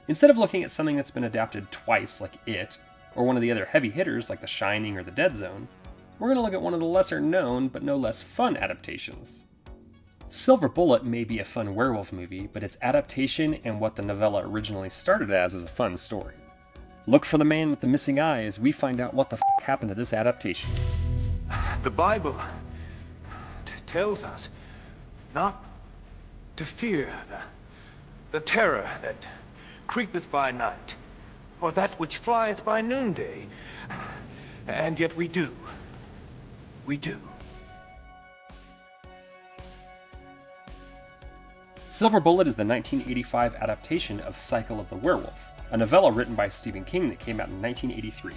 Instead of looking at something that's been adapted twice like It, or one of the other heavy hitters like The Shining or The Dead Zone, we're going to look at one of the lesser known but no less fun adaptations. Silver Bullet may be a fun werewolf movie, but its adaptation and what the novella originally started as is a fun story. Look for the man with the missing eye as we find out what the happened to this adaptation. The Bible tells us not to fear the terror that creepeth by night, or that which flieth by noonday. And yet we do. We do. Silver Bullet is the 1985 adaptation of Cycle of the Werewolf, a novella written by Stephen King that came out in 1983.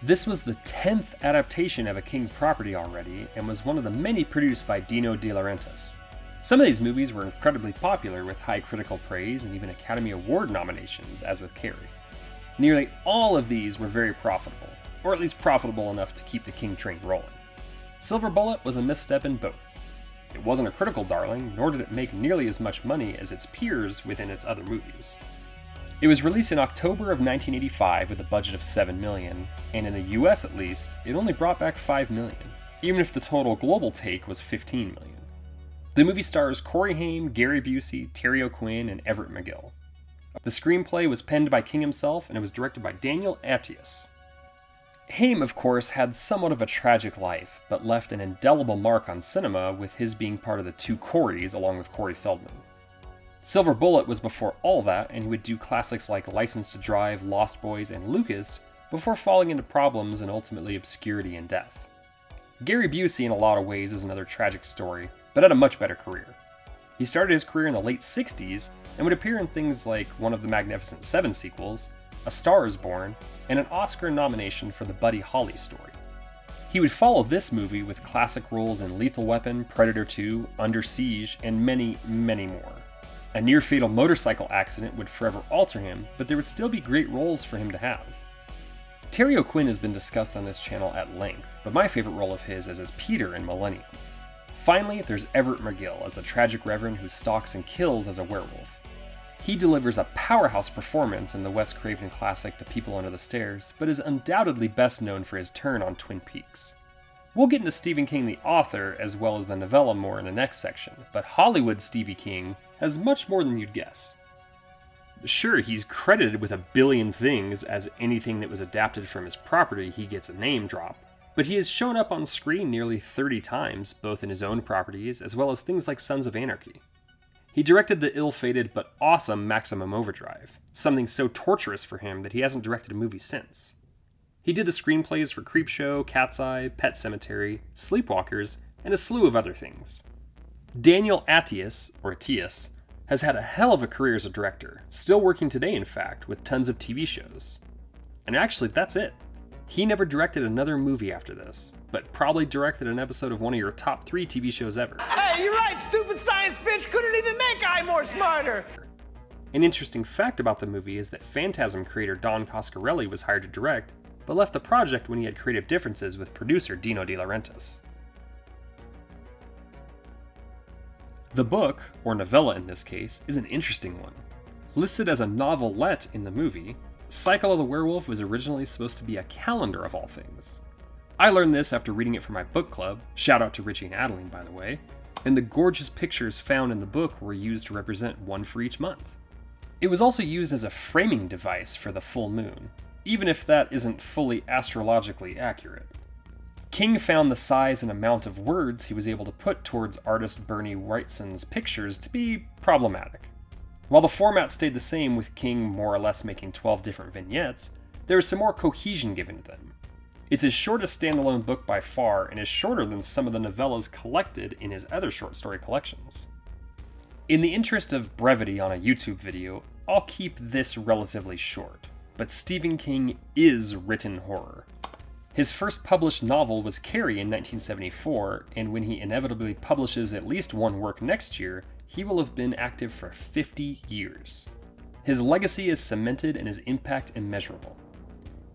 This was the 10th adaptation of a King property already, and was one of the many produced by Dino De Laurentiis. Some of these movies were incredibly popular with high critical praise and even Academy Award nominations, as with Carrie. Nearly all of these were very profitable, or at least profitable enough to keep the King train rolling. Silver Bullet was a misstep in both. It wasn't a critical darling, nor did it make nearly as much money as its peers within its other movies. It was released in October of 1985 with a budget of $7 million, and in the US at least, it only brought back $5 million, even if the total global take was $15 million. The movie stars Corey Haim, Gary Busey, Terry O'Quinn, and Everett McGill. The screenplay was penned by King himself, and it was directed by Daniel Attias. Haim, of course, had somewhat of a tragic life, but left an indelible mark on cinema with his being part of the two Coreys along with Corey Feldman. Silver Bullet was before all that, and he would do classics like License to Drive, Lost Boys, and Lucas before falling into problems and ultimately obscurity and death. Gary Busey in a lot of ways is another tragic story, but had a much better career. He started his career in the late 60s and would appear in things like one of the Magnificent Seven sequels, A Star is Born, and an Oscar nomination for the Buddy Holly story. He would follow this movie with classic roles in Lethal Weapon, Predator 2, Under Siege, and many, many more. A near-fatal motorcycle accident would forever alter him, but there would still be great roles for him to have. Terry O'Quinn has been discussed on this channel at length, but my favorite role of his is as Peter in Millennium. Finally, there's Everett McGill as the tragic reverend who stalks and kills as a werewolf. He delivers a powerhouse performance in the Wes Craven classic The People Under the Stairs, but is undoubtedly best known for his turn on Twin Peaks. We'll get into Stephen King the author as well as the novella more in the next section, but Hollywood Stevie King has much more than you'd guess. Sure, he's credited with a billion things, as anything that was adapted from his property he gets a name drop, but he has shown up on screen nearly 30 times, both in his own properties as well as things like Sons of Anarchy. He directed the ill-fated but awesome Maximum Overdrive, something so torturous for him that he hasn't directed a movie since. He did the screenplays for Creepshow, Cat's Eye, Pet Sematary, Sleepwalkers, and a slew of other things. Daniel Attias, or Attias, has had a hell of a career as a director, still working today in fact, with tons of TV shows. And actually, that's it. He never directed another movie after this, but probably directed an episode of one of your top 3 TV shows ever. Hey, you're right, stupid science bitch couldn't even make I More Smarter! An interesting fact about the movie is that Phantasm creator Don Coscarelli was hired to direct, but left the project when he had creative differences with producer Dino De Laurentiis. The book, or novella in this case, is an interesting one. Listed as a novelette in the movie, Cycle of the Werewolf was originally supposed to be a calendar of all things. I learned this after reading it for my book club, shout out to Richie and Adeline by the way, and the gorgeous pictures found in the book were used to represent one for each month. It was also used as a framing device for the full moon, even if that isn't fully astrologically accurate. King found the size and amount of words he was able to put towards artist Bernie Wrightson's pictures to be problematic. While the format stayed the same with King more or less making 12 different vignettes, there is some more cohesion given to them. It's his shortest standalone book by far and is shorter than some of the novellas collected in his other short story collections. In the interest of brevity on a YouTube video, I'll keep this relatively short, but Stephen King is written horror. His first published novel was Carrie in 1974, and when he inevitably publishes at least one work next year, he will have been active for 50 years. His legacy is cemented and his impact immeasurable.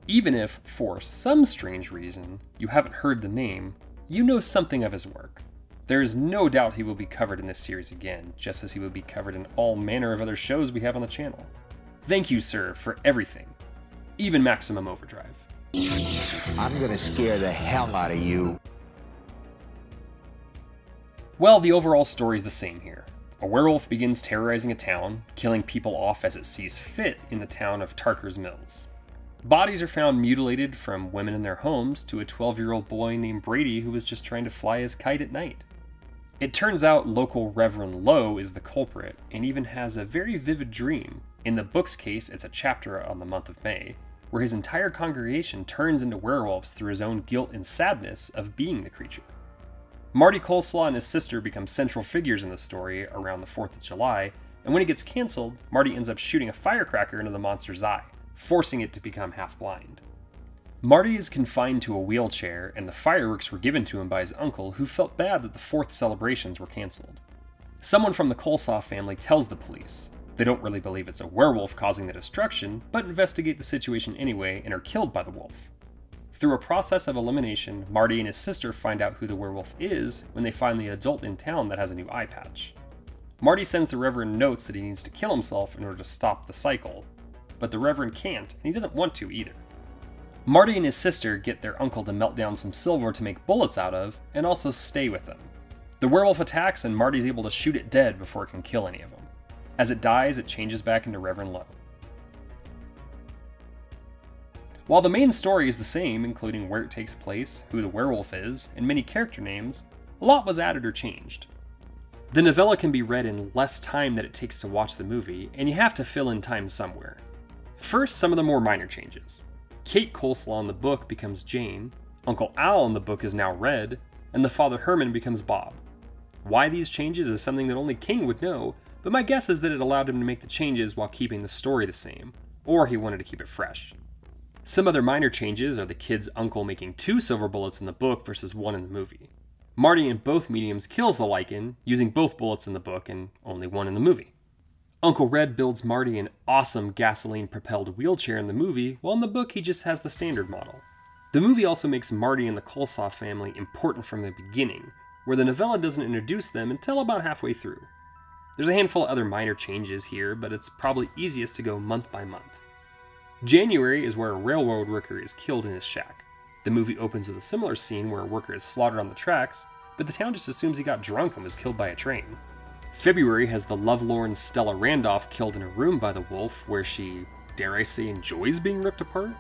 Even if, for some strange reason, you haven't heard the name, you know something of his work. There is no doubt he will be covered in this series again, just as he will be covered in all manner of other shows we have on the channel. Thank you, sir, for everything. Even maximum overdrive. I'm gonna scare the hell out of you. Well, the overall story is the same here. A werewolf begins terrorizing a town, killing people off as it sees fit in the town of Tarker's Mills. Bodies are found mutilated from women in their homes to a 12-year-old boy named Brady who was just trying to fly his kite at night. It turns out local Reverend Lowe is the culprit and even has a very vivid dream. In the book's case, it's a chapter on the month of May, where his entire congregation turns into werewolves through his own guilt and sadness of being the creature. Marty Coleslaw and his sister become central figures in the story around the 4th of July, and when it gets cancelled, Marty ends up shooting a firecracker into the monster's eye, forcing it to become half-blind. Marty is confined to a wheelchair, and the fireworks were given to him by his uncle, who felt bad that the 4th celebrations were cancelled. Someone from the Coleslaw family tells the police. They don't really believe it's a werewolf causing the destruction, but investigate the situation anyway and are killed by the wolf. Through a process of elimination, Marty and his sister find out who the werewolf is when they find the adult in town that has a new eye patch. Marty sends the Reverend notes that he needs to kill himself in order to stop the cycle, but the Reverend can't, and he doesn't want to either. Marty and his sister get their uncle to melt down some silver to make bullets out of, and also stay with them. The werewolf attacks, and Marty's able to shoot it dead before it can kill any of them. As it dies, it changes back into Reverend Lowe. While the main story is the same, including where it takes place, who the werewolf is, and many character names, a lot was added or changed. The novella can be read in less time than it takes to watch the movie, and you have to fill in time somewhere. First, some of the more minor changes. Kate Coleslaw in the book becomes Jane, Uncle Al in the book is now Red, and the Father Herman becomes Bob. Why these changes is something that only King would know, but my guess is that it allowed him to make the changes while keeping the story the same, or he wanted to keep it fresh. Some other minor changes are the kid's uncle making 2 silver bullets in the book versus 1 in the movie. Marty in both mediums kills the Lycan, using both bullets in the book and only 1 in the movie. Uncle Red builds Marty an awesome gasoline-propelled wheelchair in the movie, while in the book he just has the standard model. The movie also makes Marty and the Coleslaw family important from the beginning, where the novella doesn't introduce them until about halfway through. There's a handful of other minor changes here, but it's probably easiest to go month by month. January is where a railroad worker is killed in his shack. The movie opens with a similar scene where a worker is slaughtered on the tracks, but the town just assumes he got drunk and was killed by a train. February has the lovelorn Stella Randolph killed in a room by the wolf, where she, dare I say, enjoys being ripped apart.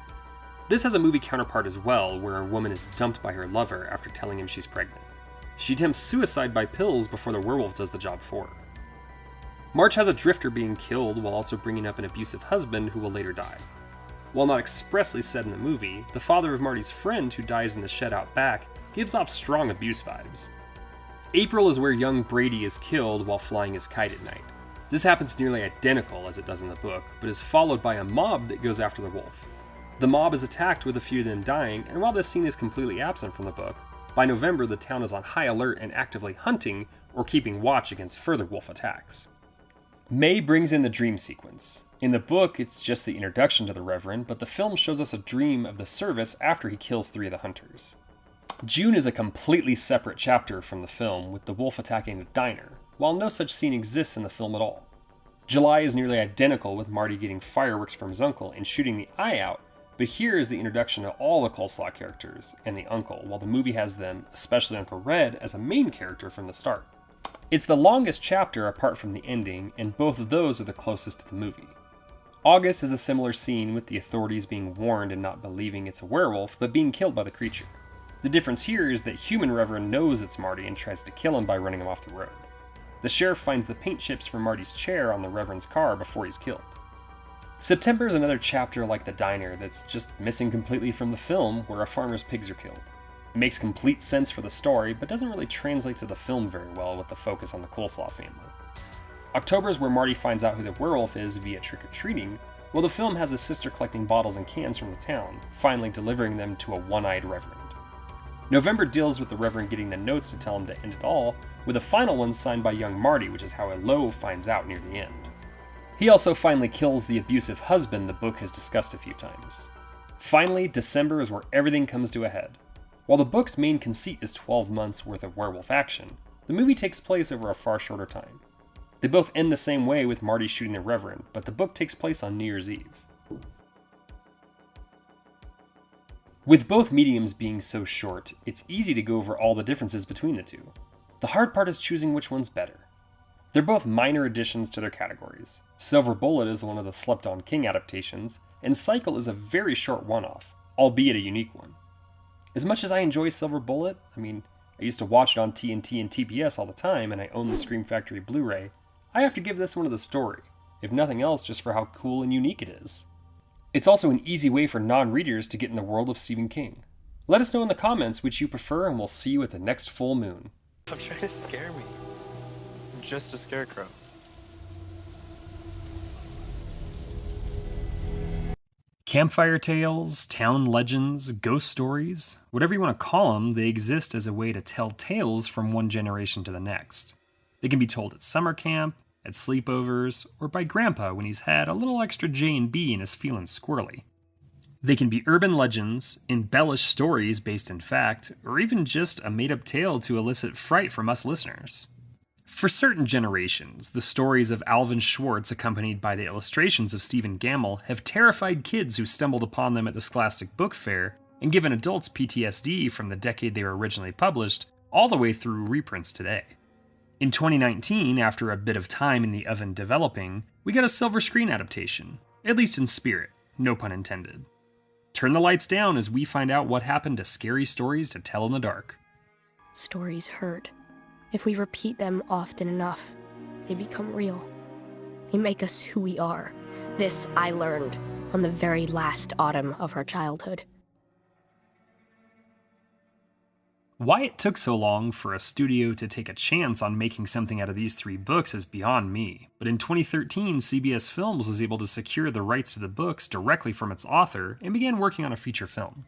This has a movie counterpart as well, where a woman is dumped by her lover after telling him she's pregnant. She attempts suicide by pills before the werewolf does the job for her. March has a drifter being killed while also bringing up an abusive husband who will later die. While not expressly said in the movie, the father of Marty's friend who dies in the shed out back gives off strong abuse vibes. April is where young Brady is killed while flying his kite at night. This happens nearly identical as it does in the book, but is followed by a mob that goes after the wolf. The mob is attacked with a few of them dying, and while this scene is completely absent from the book, by November the town is on high alert and actively hunting or keeping watch against further wolf attacks. May brings in the dream sequence. In the book, it's just the introduction to the Reverend, but the film shows us a dream of the service after he kills 3 of the hunters. June is a completely separate chapter from the film, with the wolf attacking the diner, while no such scene exists in the film at all. July is nearly identical, with Marty getting fireworks from his uncle and shooting the eye out, but here is the introduction to all the Coleslaw characters and the uncle, while the movie has them, especially Uncle Red, as a main character from the start. It's the longest chapter apart from the ending, and both of those are the closest to the movie. August is a similar scene, with the authorities being warned and not believing it's a werewolf, but being killed by the creature. The difference here is that human Reverend knows it's Marty and tries to kill him by running him off the road. The sheriff finds the paint chips from Marty's chair on the Reverend's car before he's killed. September is another chapter like the diner that's just missing completely from the film, where a farmer's pigs are killed. It makes complete sense for the story, but doesn't really translate to the film very well with the focus on the Coleslaw family. October is where Marty finds out who the werewolf is via trick-or-treating, while the film has his sister collecting bottles and cans from the town, finally delivering them to a one-eyed Reverend. November deals with the Reverend getting the notes to tell him to end it all, with a final one signed by young Marty, which is how Lowe finds out near the end. He also finally kills the abusive husband the book has discussed a few times. Finally, December is where everything comes to a head. While the book's main conceit is 12 months worth of werewolf action, the movie takes place over a far shorter time. They both end the same way with Marty shooting the Reverend, but the book takes place on New Year's Eve. With both mediums being so short, it's easy to go over all the differences between the two. The hard part is choosing which one's better. They're both minor additions to their categories. Silver Bullet is one of the slept-on King adaptations, and Cycle is a very short one-off, albeit a unique one. As much as I enjoy Silver Bullet, I used to watch it on TNT and TBS all the time, and I own the Scream Factory Blu-ray, I have to give this one to the story, if nothing else just for how cool and unique it is. It's also an easy way for non-readers to get in the world of Stephen King. Let us know in the comments which you prefer, and we'll see you at the next full moon. Stop trying to scare me. It's just a scarecrow. Campfire tales, town legends, ghost stories, whatever you want to call them, they exist as a way to tell tales from one generation to the next. They can be told at summer camp, at sleepovers, or by Grandpa when he's had a little extra J&B and is feeling squirrely. They can be urban legends, embellished stories based in fact, or even just a made-up tale to elicit fright from us listeners. For certain generations, the stories of Alvin Schwartz accompanied by the illustrations of Stephen Gamble have terrified kids who stumbled upon them at the Scholastic Book Fair and given adults PTSD from the decade they were originally published, all the way through reprints today. In 2019, after a bit of time in the oven developing, we got a silver screen adaptation, at least in spirit, no pun intended. Turn the lights down as we find out what happened to scary stories to tell in the dark. Stories hurt. If we repeat them often enough, they become real. They make us who we are. This I learned on the very last autumn of our childhood. Why it took so long for a studio to take a chance on making something out of these 3 books is beyond me, but in 2013, CBS Films was able to secure the rights to the books directly from its author and began working on a feature film.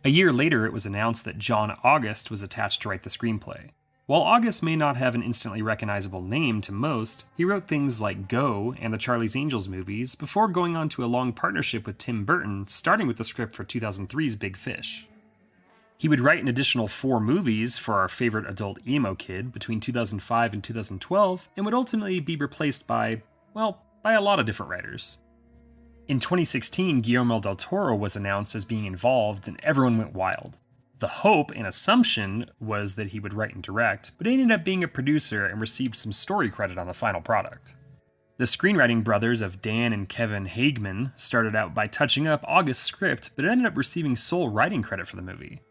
A year later, it was announced that John August was attached to write the screenplay. While August may not have an instantly recognizable name to most, he wrote things like Go and the Charlie's Angels movies before going on to a long partnership with Tim Burton, starting with the script for 2003's Big Fish. He would write an additional 4 movies for our favorite adult emo kid between 2005 and 2012, and would ultimately be replaced by a lot of different writers. In 2016, Guillermo del Toro was announced as being involved, and everyone went wild. The hope and assumption was that he would write and direct, but he ended up being a producer and received some story credit on the final product. The screenwriting brothers of Dan and Kevin Hageman started out by touching up August's script, but ended up receiving sole writing credit for the movie.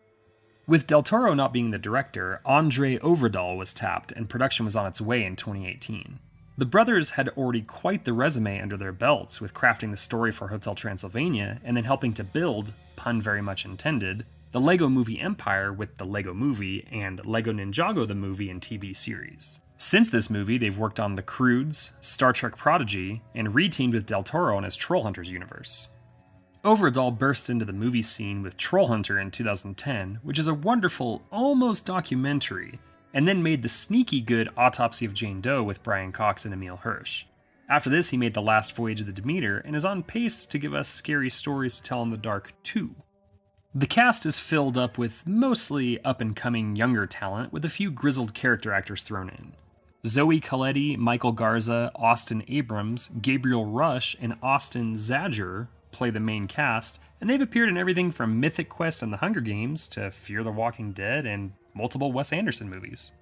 With Del Toro not being the director, Andre Overdahl was tapped, and production was on its way in 2018. The brothers had already quite the resume under their belts with crafting the story for Hotel Transylvania and then helping to build, pun very much intended, the Lego Movie empire with the Lego Movie and Lego Ninjago the movie and TV series. Since this movie, they've worked on The Croods, Star Trek Prodigy, and re-teamed with Del Toro on his Trollhunters universe. Overdahl burst into the movie scene with Trollhunter in 2010, which is a wonderful, almost documentary, and then made the sneaky good Autopsy of Jane Doe with Brian Cox and Emile Hirsch. After this, he made The Last Voyage of the Demeter and is on pace to give us Scary Stories to Tell in the Dark 2. The cast is filled up with mostly up-and-coming younger talent, with a few grizzled character actors thrown in. Zoe Colletti, Michael Garza, Austin Abrams, Gabriel Rush, and Austin Zadger play the main cast, and they've appeared in everything from Mythic Quest and the Hunger Games to Fear the Walking Dead and multiple Wes Anderson movies.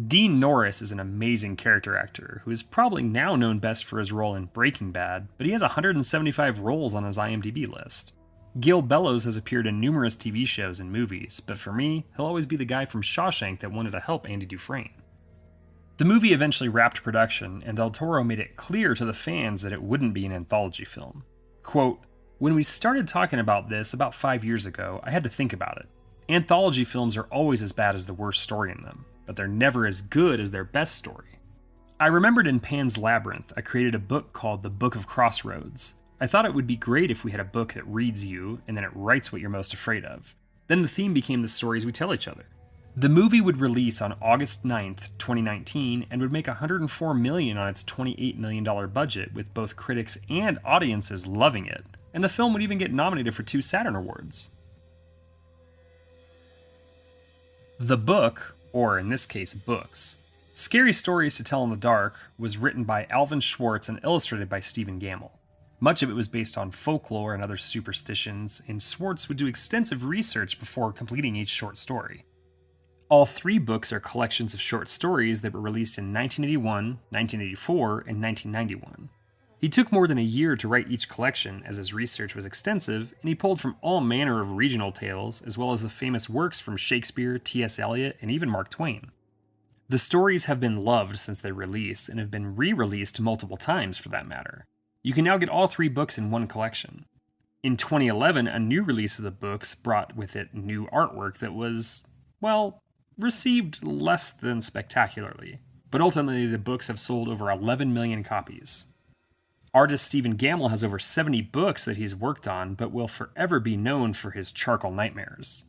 Dean Norris is an amazing character actor who is probably now known best for his role in Breaking Bad, but he has 175 roles on his IMDb list. Gil Bellows has appeared in numerous TV shows and movies, but for me, he'll always be the guy from Shawshank that wanted to help Andy Dufresne. The movie eventually wrapped production, and Del Toro made it clear to the fans that it wouldn't be an anthology film. Quote, "When we started talking about this about 5 years ago, I had to think about it. Anthology films are always as bad as the worst story in them, but they're never as good as their best story. I remembered in Pan's Labyrinth, I created a book called The Book of Crossroads. I thought it would be great if we had a book that reads you, and then it writes what you're most afraid of. Then the theme became the stories we tell each other. The movie would release on August 9th, 2019, and would make $104 million on its $28 million budget, with both critics and audiences loving it, and the film would even get nominated for 2 Saturn Awards. The book, or in this case books, Scary Stories to Tell in the Dark was written by Alvin Schwartz and illustrated by Stephen Gamble. Much of it was based on folklore and other superstitions, and Schwartz would do extensive research before completing each short story. All 3 books are collections of short stories that were released in 1981, 1984, and 1991. He took more than a year to write each collection, as his research was extensive, and he pulled from all manner of regional tales, as well as the famous works from Shakespeare, T.S. Eliot, and even Mark Twain. The stories have been loved since their release, and have been re-released multiple times for that matter. You can now get all 3 books in one collection. In 2011, a new release of the books brought with it new artwork that was, well, received less than spectacularly, but ultimately the books have sold over 11 million copies. Artist Stephen Gamble has over 70 books that he's worked on, but will forever be known for his charcoal nightmares.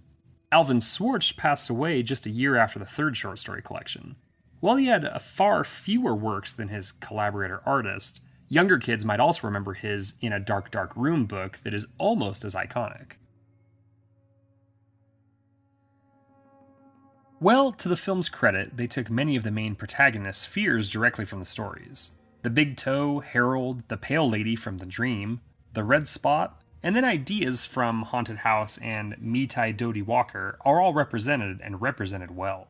Alvin Schwartz passed away just a year after the 3rd short story collection. While he had far fewer works than his collaborator artist, younger kids might also remember his In a Dark, Dark Room book that is almost as iconic. Well, to the film's credit, they took many of the main protagonists' fears directly from the stories. The Big Toe, Harold, the Pale Lady from The Dream, the Red Spot, and then ideas from Haunted House and Mitai Dodie Walker are all represented and represented well.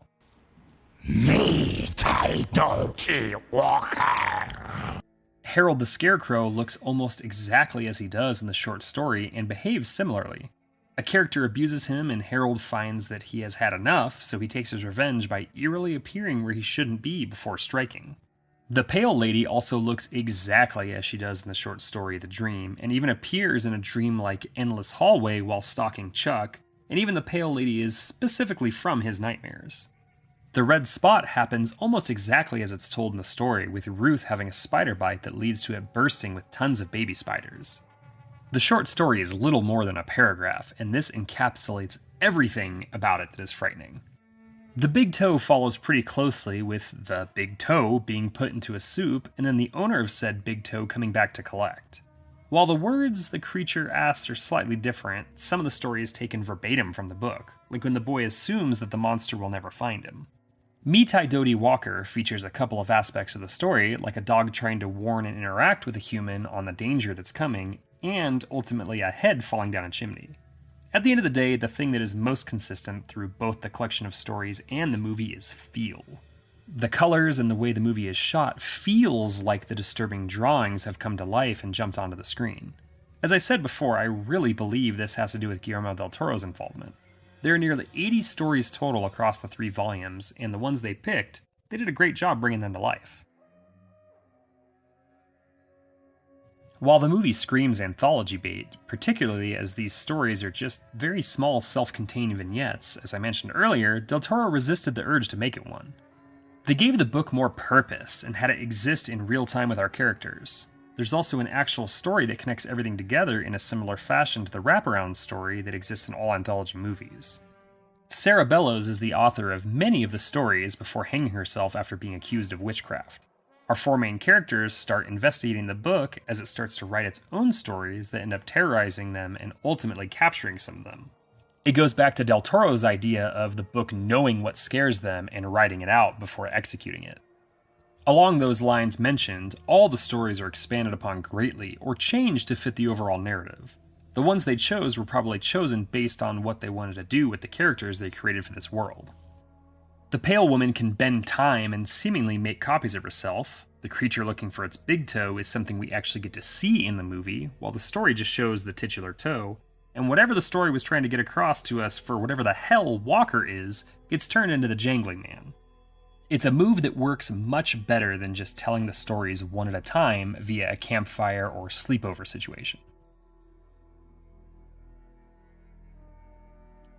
Mitai Dodie Walker. Harold the Scarecrow looks almost exactly as he does in the short story and behaves similarly. A character abuses him and Harold finds that he has had enough, so he takes his revenge by eerily appearing where he shouldn't be before striking. The Pale Lady also looks exactly as she does in the short story The Dream, and even appears in a dream-like endless hallway while stalking Chuck, and even the Pale Lady is specifically from his nightmares. The Red Spot happens almost exactly as it's told in the story, with Ruth having a spider bite that leads to it bursting with tons of baby spiders. The short story is little more than a paragraph, and this encapsulates everything about it that is frightening. The Big Toe follows pretty closely, with the Big Toe being put into a soup, and then the owner of said Big Toe coming back to collect. While the words the creature asks are slightly different, some of the story is taken verbatim from the book, like when the boy assumes that the monster will never find him. Mitai Dodie Walker features a couple of aspects of the story, like a dog trying to warn and interact with a human on the danger that's coming, and ultimately a head falling down a chimney. At the end of the day, the thing that is most consistent through both the collection of stories and the movie is feel. The colors and the way the movie is shot feels like the disturbing drawings have come to life and jumped onto the screen. As I said before, I really believe this has to do with Guillermo del Toro's involvement. There are nearly 80 stories total across the 3 volumes, and the ones they picked, they did a great job bringing them to life. While the movie screams anthology bait, particularly as these stories are just very small self-contained vignettes, as I mentioned earlier, Del Toro resisted the urge to make it one. They gave the book more purpose and had it exist in real time with our characters. There's also an actual story that connects everything together in a similar fashion to the wraparound story that exists in all anthology movies. Sarah Bellows is the author of many of the stories before hanging herself after being accused of witchcraft. Our 4 main characters start investigating the book as it starts to write its own stories that end up terrorizing them and ultimately capturing some of them. It goes back to Del Toro's idea of the book knowing what scares them and writing it out before executing it. Along those lines mentioned, all the stories are expanded upon greatly or changed to fit the overall narrative. The ones they chose were probably chosen based on what they wanted to do with the characters they created for this world. The Pale Woman can bend time and seemingly make copies of herself. The creature looking for its big toe is something we actually get to see in the movie, while the story just shows the titular toe, and whatever the story was trying to get across to us for whatever the hell Walker is, gets turned into the Jangling Man. It's a move that works much better than just telling the stories one at a time via a campfire or sleepover situation.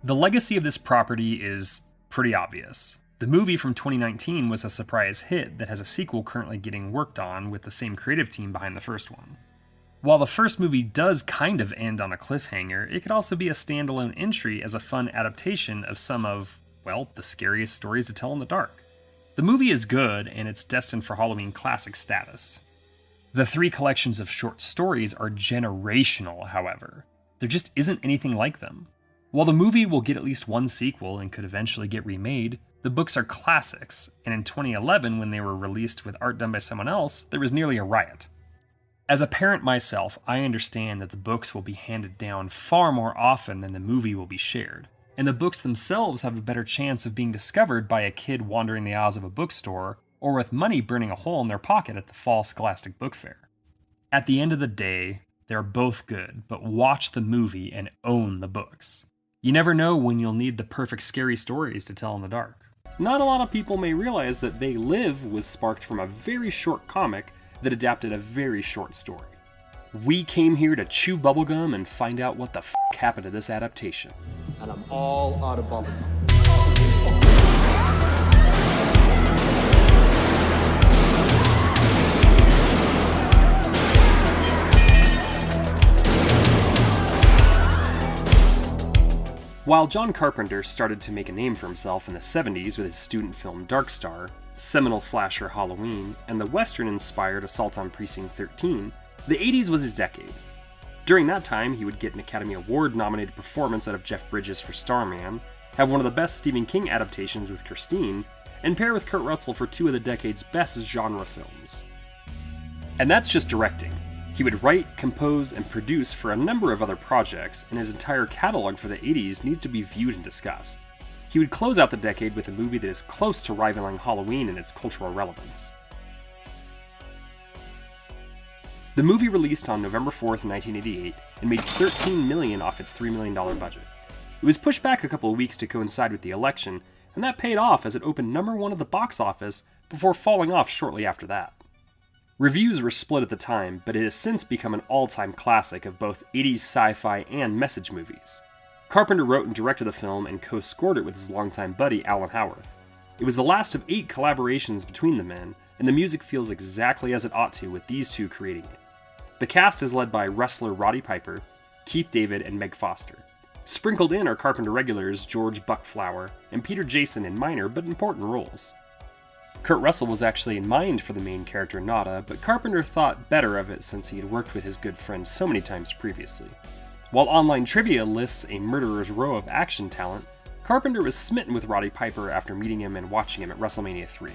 The legacy of this property is pretty obvious. The movie from 2019 was a surprise hit that has a sequel currently getting worked on with the same creative team behind the first one. While the first movie does kind of end on a cliffhanger, it could also be a standalone entry as a fun adaptation of some of, well, the scariest stories to tell in the dark. The movie is good, and it's destined for Halloween classic status. The 3 collections of short stories are generational, however. There just isn't anything like them. While the movie will get at least one sequel and could eventually get remade, The books are classics, and in 2011, when they were released with art done by someone else, there was nearly a riot. As a parent myself, I understand that the books will be handed down far more often than the movie will be shared, and the books themselves have a better chance of being discovered by a kid wandering the aisles of a bookstore or with money burning a hole in their pocket at the fall Scholastic Book Fair. At the end of the day, they're both good, but watch the movie and own the books. You never know when you'll need the perfect scary stories to tell in the dark. Not a lot of people may realize that They Live was sparked from a very short comic that adapted a very short story. We came here to chew bubblegum and find out what the f*** happened to this adaptation. And I'm all out of bubblegum. While John Carpenter started to make a name for himself in the 70s with his student film Dark Star, seminal slasher Halloween, and the Western-inspired Assault on Precinct 13, the 80s was his decade. During that time, he would get an Academy Award-nominated performance out of Jeff Bridges for Starman, have one of the best Stephen King adaptations with Christine, and pair with Kurt Russell for two of the decade's best genre films. And that's just directing. He would write, compose, and produce for a number of other projects, and his entire catalog for the 80s needs to be viewed and discussed. He would close out the decade with a movie that is close to rivaling Halloween in its cultural relevance. The movie released on November 4th, 1988, and made $13 million off its $3 million budget. It was pushed back a couple of weeks to coincide with the election, and that paid off as it opened number one at the box office before falling off shortly after that. Reviews were split at the time, but it has since become an all-time classic of both 80s sci-fi and message movies. Carpenter wrote and directed the film and co-scored it with his longtime buddy Alan Howarth. It was the last of 8 collaborations between the men, and the music feels exactly as it ought to with these two creating it. The cast is led by wrestler Roddy Piper, Keith David, and Meg Foster. Sprinkled in are Carpenter regulars George Buckflower and Peter Jason in minor but important roles. Kurt Russell was actually in mind for the main character Nada, but Carpenter thought better of it since he had worked with his good friend so many times previously. While online trivia lists a murderer's row of action talent, Carpenter was smitten with Roddy Piper after meeting him and watching him at WrestleMania 3.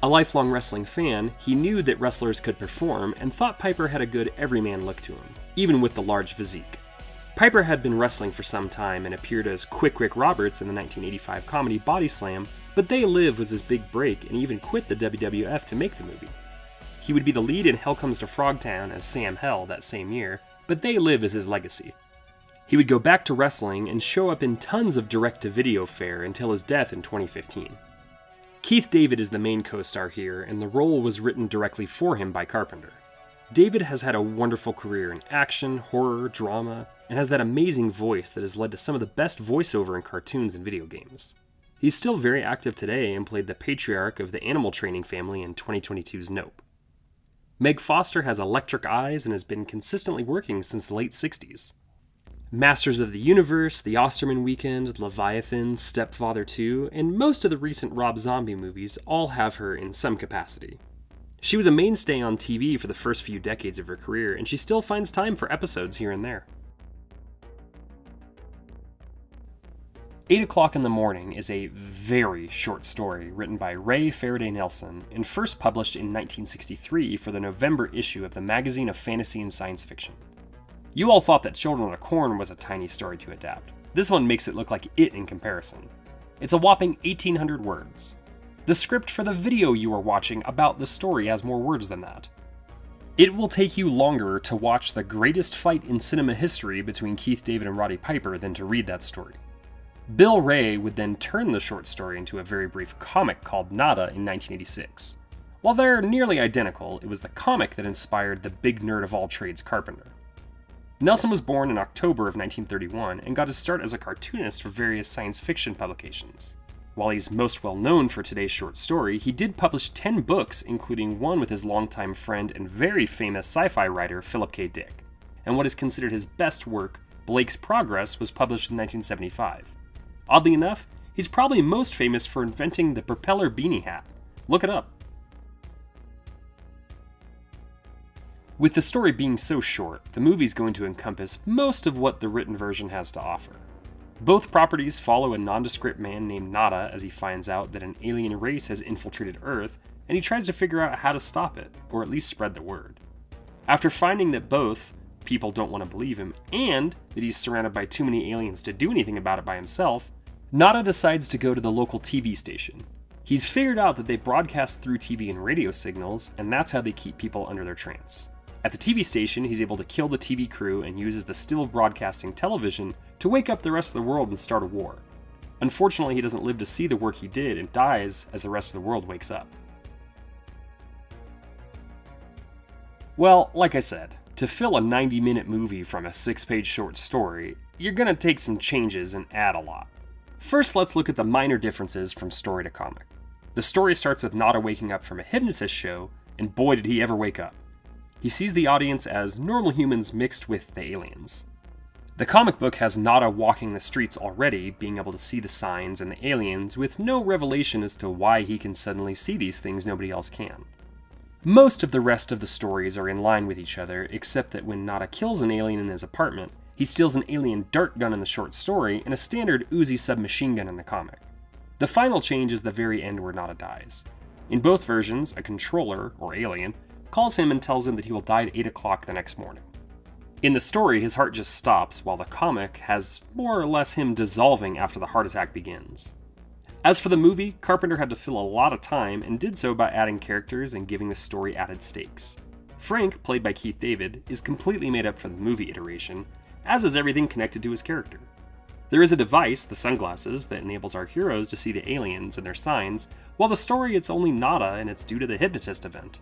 A lifelong wrestling fan, he knew that wrestlers could perform and thought Piper had a good everyman look to him, even with the large physique. Piper had been wrestling for some time and appeared as Quick Rick Roberts in the 1985 comedy Body Slam, but They Live was his big break and he even quit the WWF to make the movie. He would be the lead in Hell Comes to Frogtown as Sam Hell that same year, but They Live is his legacy. He would go back to wrestling and show up in tons of direct-to-video fare until his death in 2015. Keith David is the main co-star here, and the role was written directly for him by Carpenter. David has had a wonderful career in action, horror, drama, and has that amazing voice that has led to some of the best voiceover in cartoons and video games. He's still very active today and played the patriarch of the animal training family in 2022's Nope. Meg Foster has electric eyes and has been consistently working since the late 60s. Masters of the Universe, The Osterman Weekend, Leviathan, Stepfather 2, and most of the recent Rob Zombie movies all have her in some capacity. She was a mainstay on TV for the first few decades of her career, and she still finds time for episodes here and there. 8 O'Clock in the Morning is a very short story written by Ray Faraday Nelson and first published in 1963 for the November issue of the Magazine of Fantasy and Science Fiction. You all thought that Children of the Corn was a tiny story to adapt. This one makes it look like it in comparison. It's a whopping 1,800 words. The script for the video you are watching about the story has more words than that. It will take you longer to watch the greatest fight in cinema history between Keith David and Roddy Piper than to read that story. Bill Ray would then turn the short story into a very brief comic called Nada in 1986. While they're nearly identical, it was the comic that inspired the big nerd of all trades Carpenter. Nelson was born in October of 1931 and got his start as a cartoonist for various science fiction publications. While he's most well known for today's short story, he did publish 10 books, including one with his longtime friend and very famous sci-fi writer Philip K. Dick. And what is considered his best work, Blake's Progress, was published in 1975. Oddly enough, he's probably most famous for inventing the propeller beanie hat. Look it up. With the story being so short, the movie's going to encompass most of what the written version has to offer. Both properties follow a nondescript man named Nada as he finds out that an alien race has infiltrated Earth, and he tries to figure out how to stop it, or at least spread the word. After finding that both people don't want to believe him, and that he's surrounded by too many aliens to do anything about it by himself, Nada decides to go to the local TV station. He's figured out that they broadcast through TV and radio signals, and that's how they keep people under their trance. At the TV station, he's able to kill the TV crew and uses the still broadcasting television to wake up the rest of the world and start a war. Unfortunately, he doesn't live to see the work he did and dies as the rest of the world wakes up. Well, like I said, to fill a 90-minute movie from a 6-page short story, you're gonna take some changes and add a lot. First, let's look at the minor differences from story to comic. The story starts with Nada waking up from a hypnotist show, and boy did he ever wake up. He sees the audience as normal humans mixed with the aliens. The comic book has Nada walking the streets already, being able to see the signs and the aliens, with no revelation as to why he can suddenly see these things nobody else can. Most of the rest of the stories are in line with each other, except that when Nada kills an alien in his apartment, he steals an alien dart gun in the short story and a standard Uzi submachine gun in the comic. The final change is the very end where Nada dies. In both versions, a controller, or alien, calls him and tells him that he will die at 8 o'clock the next morning. In the story, his heart just stops, while the comic has more or less him dissolving after the heart attack begins. As for the movie, Carpenter had to fill a lot of time and did so by adding characters and giving the story added stakes. Frank, played by Keith David, is completely made up for the movie iteration, as is everything connected to his character. There is a device, the sunglasses, that enables our heroes to see the aliens and their signs, while the story it's only Nada and it's due to the hypnotist event.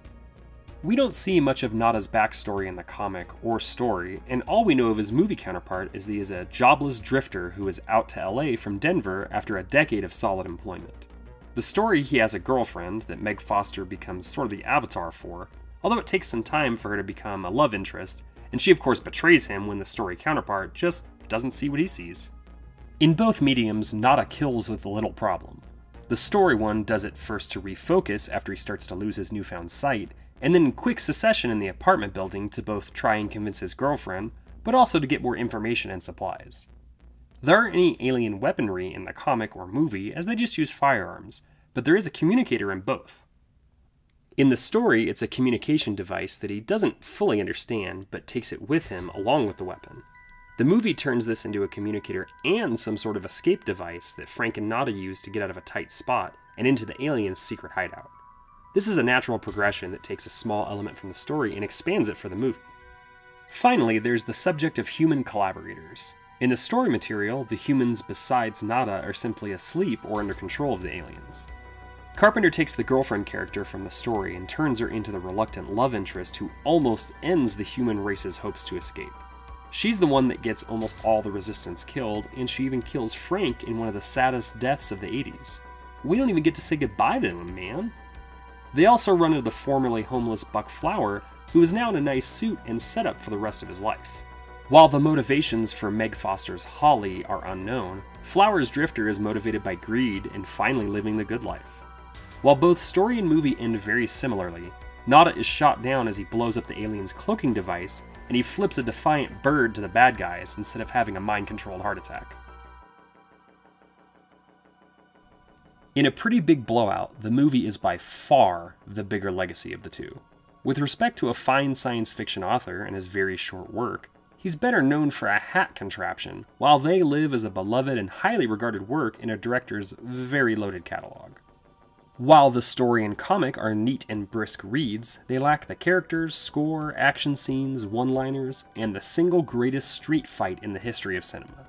We don't see much of Nada's backstory in the comic or story, and all we know of his movie counterpart is that he is a jobless drifter who is out to LA from Denver after a decade of solid employment. The story, he has a girlfriend that Meg Foster becomes sort of the avatar for, although it takes some time for her to become a love interest, and she of course betrays him when the story counterpart just doesn't see what he sees. In both mediums, Nada kills with little problem. The story one does it first to refocus after he starts to lose his newfound sight, and then in quick succession in the apartment building to both try and convince his girlfriend, but also to get more information and supplies. There aren't any alien weaponry in the comic or movie, as they just use firearms, but there is a communicator in both. In the story, it's a communication device that he doesn't fully understand, but takes it with him along with the weapon. The movie turns this into a communicator and some sort of escape device that Frank and Nada use to get out of a tight spot and into the alien's secret hideout. This is a natural progression that takes a small element from the story and expands it for the movie. Finally, there's the subject of human collaborators. In the story material, the humans besides Nada are simply asleep or under control of the aliens. Carpenter takes the girlfriend character from the story and turns her into the reluctant love interest who almost ends the human race's hopes to escape. She's the one that gets almost all the resistance killed, and she even kills Frank in one of the saddest deaths of the 80s. We don't even get to say goodbye to him, man. They also run into the formerly homeless Buck Flower, who is now in a nice suit and set up for the rest of his life. While the motivations for Meg Foster's Holly are unknown, Flower's drifter is motivated by greed and finally living the good life. While both story and movie end very similarly, Nada is shot down as he blows up the alien's cloaking device, and he flips a defiant bird to the bad guys instead of having a mind-controlled heart attack. In a pretty big blowout, the movie is by far the bigger legacy of the two. With respect to a fine science fiction author and his very short work, he's better known for a hat contraption, while they live as a beloved and highly regarded work in a director's very loaded catalog. While the story and comic are neat and brisk reads, they lack the characters, score, action scenes, one-liners, and the single greatest street fight in the history of cinema.